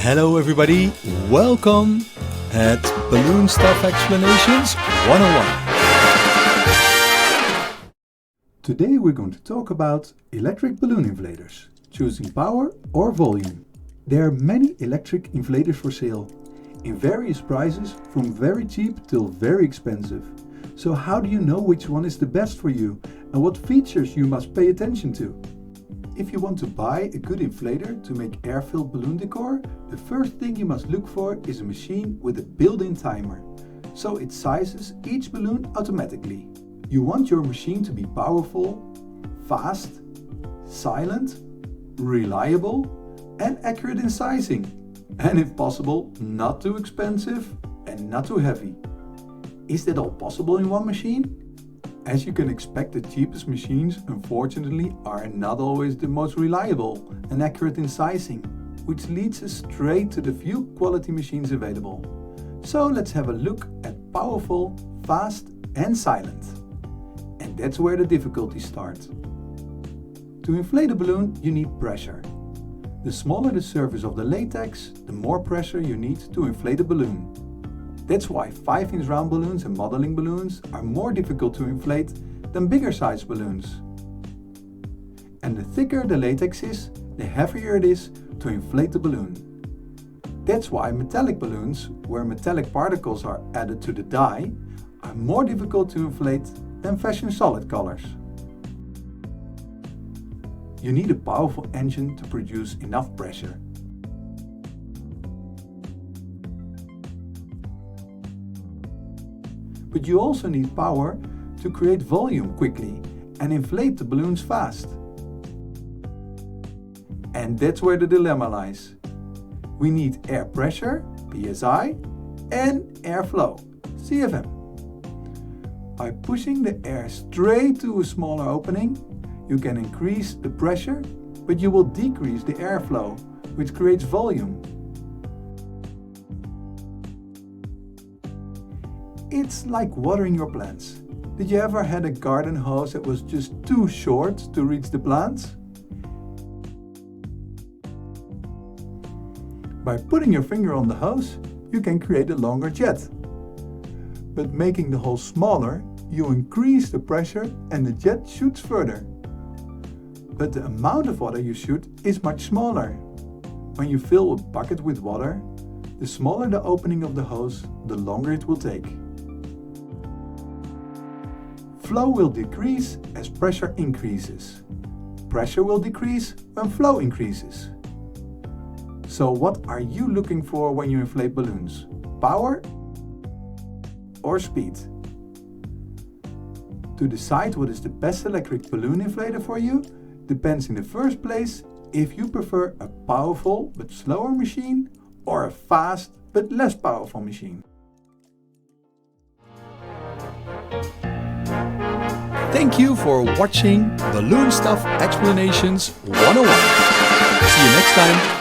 Hello everybody, welcome at Balloon Stuff Explanations 101. Today we're going to talk about electric balloon inflators, choosing power or volume. There are many electric inflators for sale, in various prices from very cheap till very expensive. So how do you know which one is the best for you and what features you must pay attention to? If you want to buy a good inflator to make air-filled balloon decor, the first thing you must look for is a machine with a built-in timer, so it sizes each balloon automatically. You want your machine to be powerful, fast, silent, reliable and accurate in sizing, and if possible not too expensive and not too heavy. Is that all possible in one machine? As you can expect, the cheapest machines unfortunately are not always the most reliable and accurate in sizing, which leads us straight to the few quality machines available. So let's have a look at powerful, fast and silent. And that's where the difficulties start. To inflate a balloon you need pressure. The smaller the surface of the latex, the more pressure you need to inflate a balloon. That's why 5-inch round balloons and modeling balloons are more difficult to inflate than bigger sized balloons. And the thicker the latex is, the heavier it is to inflate the balloon. That's why metallic balloons, where metallic particles are added to the dye, are more difficult to inflate than fashion solid colors. You need a powerful engine to produce enough pressure. But you also need power to create volume quickly and inflate the balloons fast. And that's where the dilemma lies. We need air pressure, PSI, and airflow, CFM. By pushing the air straight to a smaller opening, you can increase the pressure, but you will decrease the airflow, which creates volume. It's like watering your plants. Did you ever had a garden hose that was just too short to reach the plants? By putting your finger on the hose, you can create a longer jet. But making the hole smaller, you increase the pressure and the jet shoots further. But the amount of water you shoot is much smaller. When you fill a bucket with water, the smaller the opening of the hose, the longer it will take. Flow will decrease as pressure increases. Pressure will decrease when flow increases. So what are you looking for when you inflate balloons? Power or speed? To decide what is the best electric balloon inflator for you depends in the first place if you prefer a powerful but slower machine or a fast but less powerful machine. Thank you for watching Balloon Stuff Explanations 101. See you next time.